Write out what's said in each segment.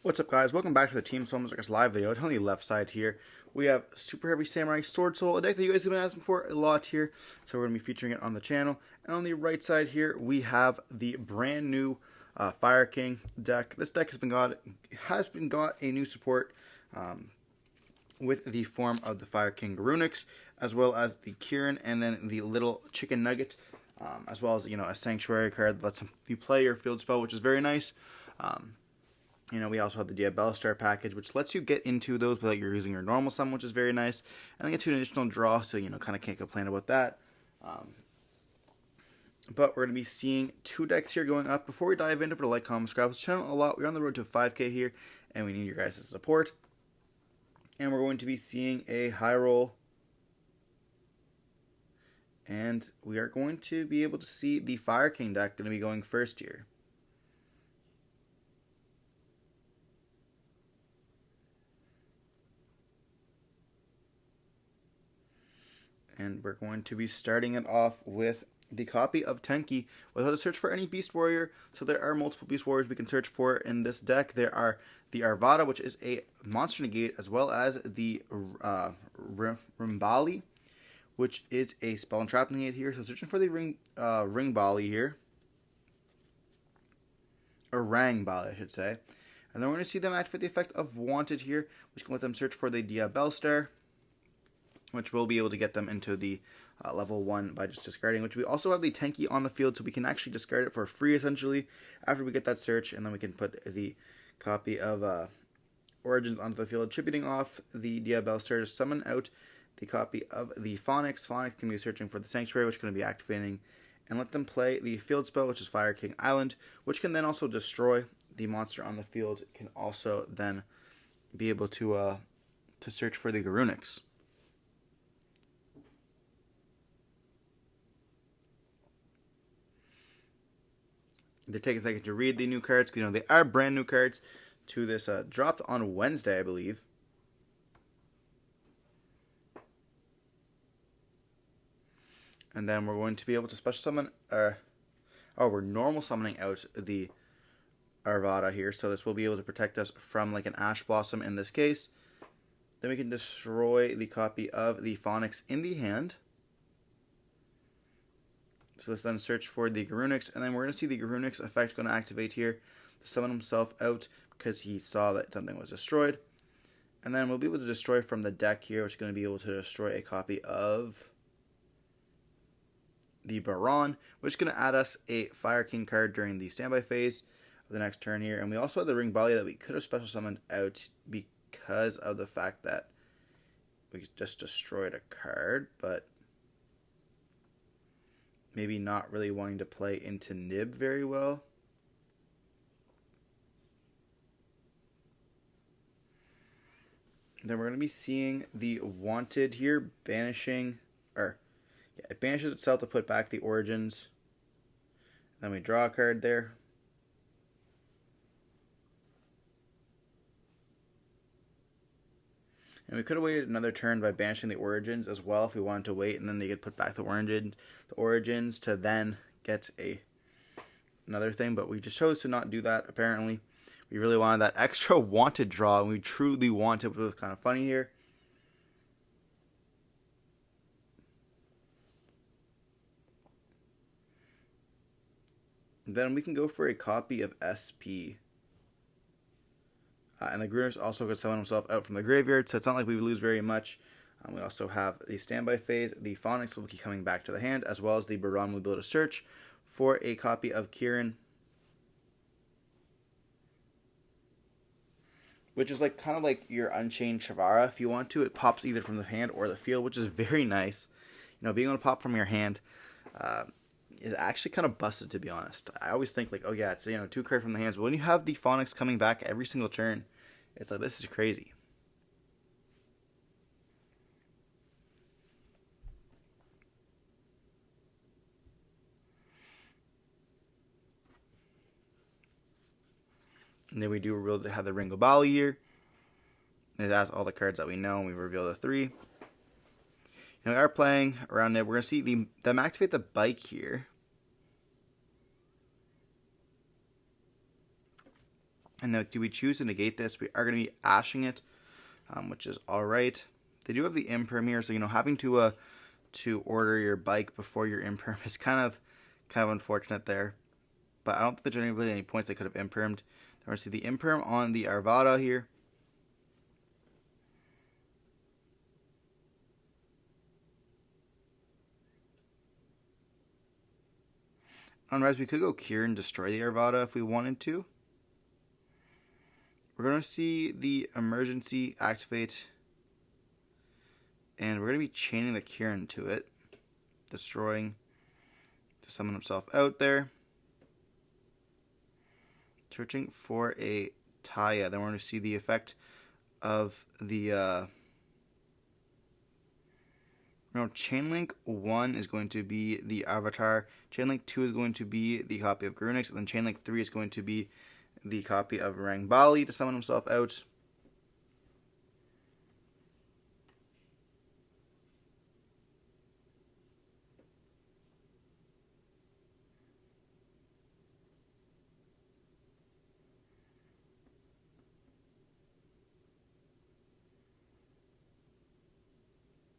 What's up, guys? Welcome back to the Team Solemn Circus live video. On the left side here, we have Super Heavy Samurai Swordsoul, a deck that you guys have been asking for a lot here, so we're going to be featuring it on the channel. And on the right side here, we have the brand new Fire King deck. This deck has been got a new support with the form of the Fire King Garunix, as well as the Kieran, and then the little Chicken Nugget, as well as a Sanctuary card that lets you play your field spell, which is very nice. We also have the Duel Star package, which lets you get into those without you using your normal summon, which is very nice. And it gets you an additional draw, so kind of can't complain about that. But we're going to be seeing two decks here going up. Before we dive into, for the like, comment, subscribe to the channel a lot. We're on the road to 5K here, and we need your guys' support. And we're going to be seeing a high roll. And we are going to be able to see the Fire King deck going to be going first here. And we're going to be starting it off with the copy of Tenki without a search for any Beast Warrior. So there are multiple Beast Warriors we can search for in this deck. There are the Arvada, which is a monster negate, as well as the Rimbali, which is a spell and trap negate here. So searching for the Ringbali here. Or Rangbali, I should say. And then we're going to see them activate the effect of Wanted here, which can let them search for the Duel Star, which will be able to get them into the level 1 by just discarding, which we also have the Tenki on the field, so we can actually discard it for free, essentially, after we get that search, and then we can put the copy of Origins onto the field, attributing off the Duel Star to summon out the copy of the Phonix. Phonix can be searching for the Sanctuary, which is going to be activating, and let them play the field spell, which is Fire King Island, which can then also destroy the monster on the field. It can also then be able to search for the Garunix. They take a second to read the new cards, because they are brand new cards to this. Dropped on Wednesday, I believe. And then we're going to be able to special summon. We're normal summoning out the Arvada here, so this will be able to protect us from like an Ash Blossom in this case. Then we can destroy the copy of the Phonix in the hand. So let's then search for the Garunix, and then we're going to see the Garunix effect going to activate here to summon himself out because he saw that something was destroyed. And then we'll be able to destroy from the deck here, which is going to be able to destroy a copy of the Baron, which is going to add us a Fire King card during the standby phase of the next turn here. And we also have the Ringbali that we could have special summoned out because of the fact that we just destroyed a card, but maybe not really wanting to play into Nib very well. Then we're going to be seeing the Wanted here banishing, it banishes itself to put back the Origins. Then we draw a card there. And we could have waited another turn by banishing the Origins as well if we wanted to wait, and then they could put back the Origins to then get another thing. But we just chose to not do that, apparently. We really wanted that extra Wanted draw, and we truly wanted, which was kind of funny here. And then we can go for a copy of SP. And the Garunix also could summon himself out from the graveyard, so it's not like we lose very much. We also have the standby phase. The Phonix will be coming back to the hand, as well as the Baron will be able to search for a copy of Kieran, which is kind of like your Unchained Shavara if you want to. It pops either from the hand or the field, which is very nice. Being able to pop from your hand is actually kind of busted, to be honest. I always think oh yeah, it's 2 cards from the hands, but when you have the Phonix coming back every single turn, it's like, this is crazy. And then we do reveal to have the Ringbali here. It has all the cards that we know, and we reveal the 3. We are playing around there. We're going to see them activate the Bike here. And now, do we choose to negate this? We are going to be ashing it, which is all right. They do have the imperm here, so having to order your bike before your imperm is kind of unfortunate there. But I don't think there's generally any points they could have impermed. We're going to see the imperm on the Arvada here. On res, we could go Cure and destroy the Arvada if we wanted to. We're going to see the emergency activate. And we're going to be chaining the Kieran to it. Destroying to summon himself out there. Searching for a Taya. Then we're going to see the effect of the... Chainlink 1 is going to be the Avatar. Chainlink 2 is going to be the copy of Grunix. And then Chainlink 3 is going to be the copy of Rangbali to summon himself out.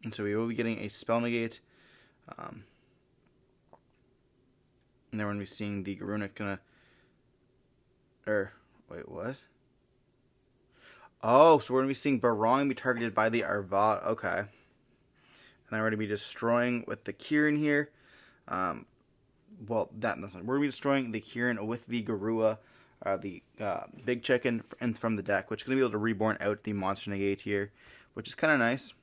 And so we will be getting a spell negate. And then we're going to be seeing the Garunic gonna... wait, what? Oh, so we're going to be seeing Barong be targeted by the Arvat. Okay. And then we're going to be destroying with the Kieran here. Well, we're going to be destroying the Kieran with the Garua, the Big Chicken from the deck, which is going to be able to reborn out the Monster Negate here, which is kind of nice.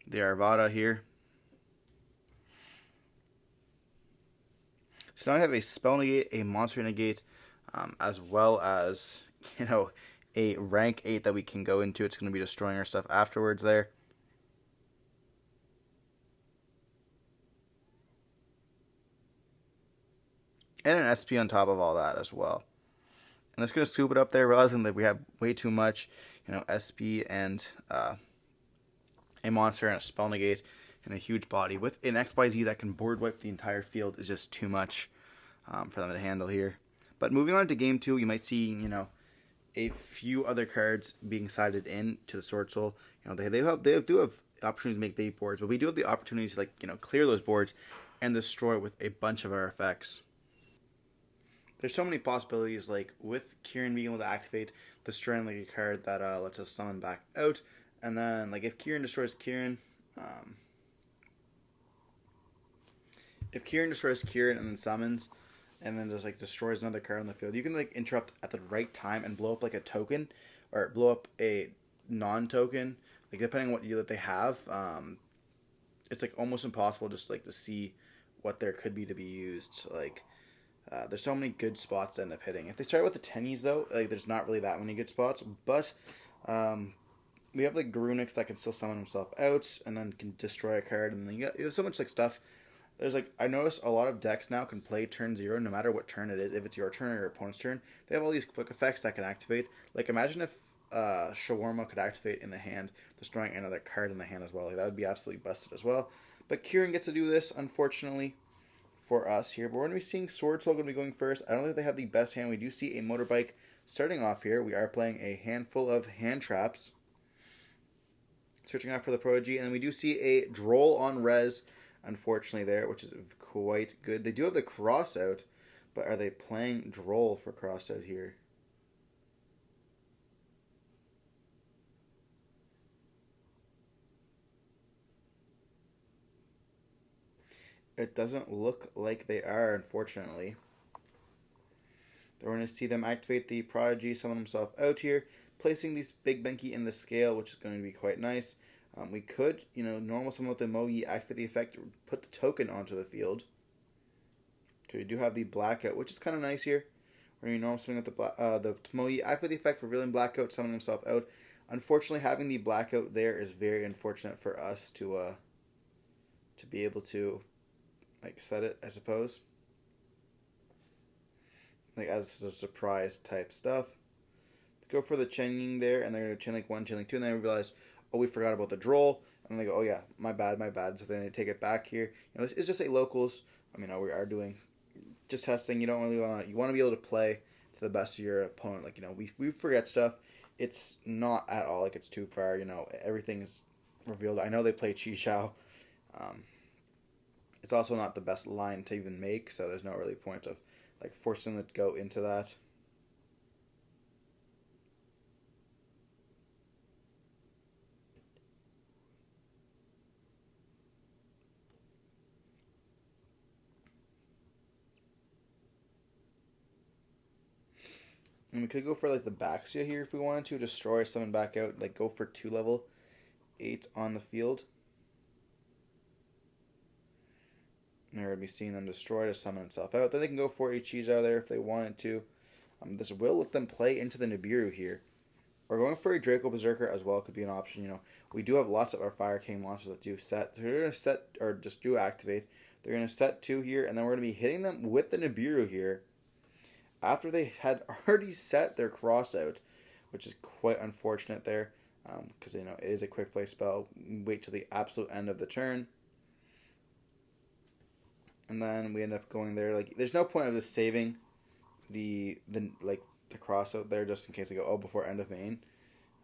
The Arvada here. So now I have a Spell Negate, a Monster Negate, as well as, a rank 8 that we can go into. It's going to be destroying our stuff afterwards there. And an SP on top of all that as well. And it's going to scoop it up there, realizing that we have way too much, SP and a monster and a spell negate and a huge body with an XYZ that can board wipe the entire field is just too much for them to handle here. But moving on to game 2, you might see, a few other cards being sided in to the Swordsoul. They do have opportunities to make big boards, but we do have the opportunities to clear those boards and destroy with a bunch of our effects. There's so many possibilities, like with Kieran being able to activate, destroying a card that lets us summon back out. And then, if Kieran destroys Kieran, and then summons, and then just destroys another card on the field, you can interrupt at the right time and blow up a token, or blow up a non-token, depending on what they have. It's almost impossible just to see what there could be to be used. There's so many good spots to end up hitting. If they start with the tennies though, there's not really that many good spots, but we have Garunix that can still summon himself out and then can destroy a card, and then you have so much stuff. There's I noticed a lot of decks now can play turn 0 no matter what turn it is. If it's your turn or your opponent's turn, they have all these quick effects that can activate. Imagine if Shawarma could activate in the hand, destroying another card in the hand as well. That would be absolutely busted as well. But Kieran gets to do this, unfortunately, for us here. But we're going to be seeing Swordsoul going to be going first. I don't think they have the best hand. We do see a motorbike starting off here. We are playing a handful of hand traps. Searching out for the Prodigy, and then we do see a Droll on res, unfortunately, there, which is quite good. They do have the cross out, but are they playing Droll for cross out here? It doesn't look like they are, unfortunately. We're going to see them activate the Prodigy, summon himself out here, placing these Big Benki in the scale, which is going to be quite nice. We could, normal summon with the Mogi, activate the effect, put the token onto the field. So we do have the Blackout, which is kind of nice here. We're going to normal summon with the Mogi, activate the effect, revealing Blackout, summon himself out. Unfortunately, having the Blackout there is very unfortunate for us to be able to set it, I suppose. As a surprise type stuff. Go for the chaining there, and they're going to Chainlink 1, Chainlink 2, and then they realize, oh, we forgot about the Droll, and then they go, oh yeah, my bad, so then they take it back here. This is just a locals. We are doing just testing. You don't really want to be able to play to the best of your opponent. Like, we forget stuff. It's not at all like it's too far. Everything's revealed. I know they play Chi Chao. It's also not the best line to even make, so there's no really point of like forcing them to go into that. And we could go for like the Baxia here if we wanted to destroy someone back out, like go for 2 level 8 on the field. And we're going to be seeing them destroy to summon itself out. Then they can go for a Chiza there if they wanted to. This will let them play into the Nibiru here. Or going for a Draco Berserker as well could be an option. We do have lots of our Fire King monsters that do set. So they're going to set, or just do activate. They're going to set 2 here, and then we're going to be hitting them with the Nibiru here after they had already set their cross out, which is quite unfortunate there, because it is a quick play spell. Wait till the absolute end of the turn, and then we end up going there. Like, there's no point of just saving the cross out there just in case they go before end of main.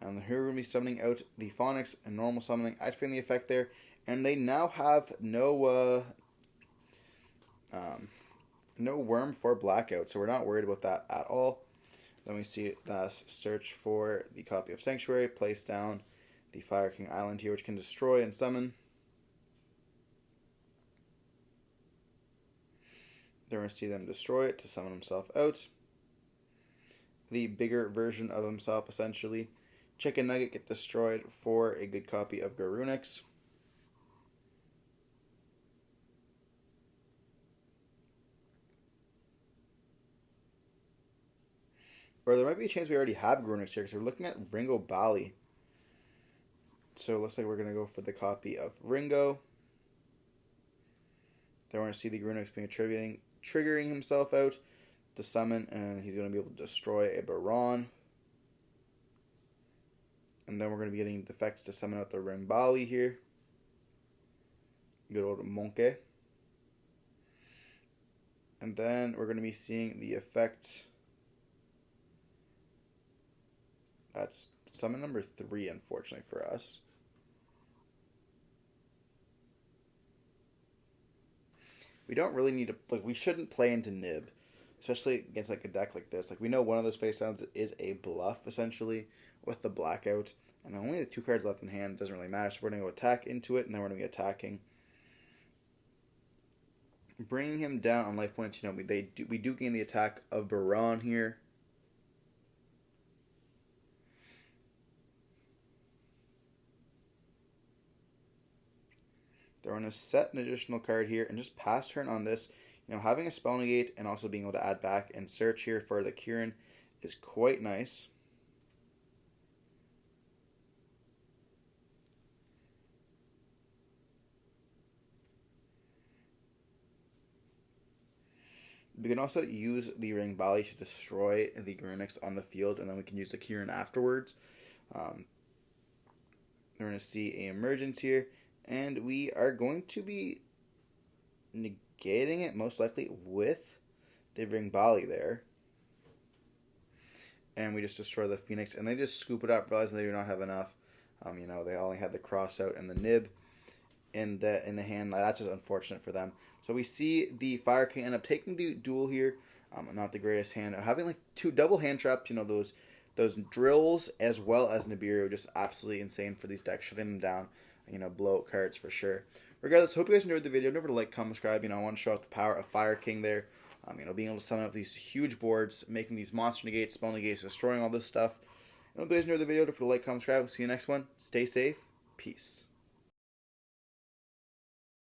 And here we're gonna be summoning out the Phonics and normal summoning, activating the effect there, and they now have no worm for blackout, so we're not worried about that at all. Then we see us search for the copy of Sanctuary, place down the Fire King Island here, which can destroy and summon. Then we're going to see them destroy it to summon himself out. The bigger version of himself, essentially. Chicken Nugget get destroyed for a good copy of Garunix. Or there might be a chance we already have Garunix here, because we're looking at Ringo Bali. So it looks like we're going to go for the copy of Ringo. Then we're going to see the Garunix being triggering himself out to summon, and he's going to be able to destroy a Baron. And then we're going to be getting the effect to summon out the Rimbali here. Good old Monke. And then we're going to be seeing the effect. That's summon number 3, unfortunately for us. We don't really need to, we shouldn't play into Nib, especially against a deck like this. We know one of those face downs is a bluff, essentially, with the blackout, and only the 2 cards left in hand. It doesn't really matter, so we're going to go attack into it, and then we're going to be attacking. Bringing him down on life points, we do gain the attack of Baron here. They're going to set an additional card here and just pass turn on this. Having a spell negate and also being able to add back and search here for the Kieran is quite nice. We can also use the Ring Bali to destroy the Garunix on the field, and then we can use the Kieran afterwards. We're going to see an emergence here. And we are going to be negating it, most likely, with the Ring Bali there. And we just destroy the Phoenix. And they just scoop it up, realizing they do not have enough. They only had the cross out and the nib in the hand. That's just unfortunate for them. So we see the Fire King end up taking the duel here. Not the greatest hand. Having 2 double hand traps, those drills as well as Nibiru, just absolutely insane for these decks, shutting them down. Blowout cards for sure. Regardless, hope you guys enjoyed the video. Don't forget to comment, subscribe. I want to show off the power of Fire King there. Being able to summon up these huge boards, making these monster negates, spell negates, destroying all this stuff. Hope you guys enjoyed the video. Don't forget to comment, subscribe. See you next one. Stay safe. Peace.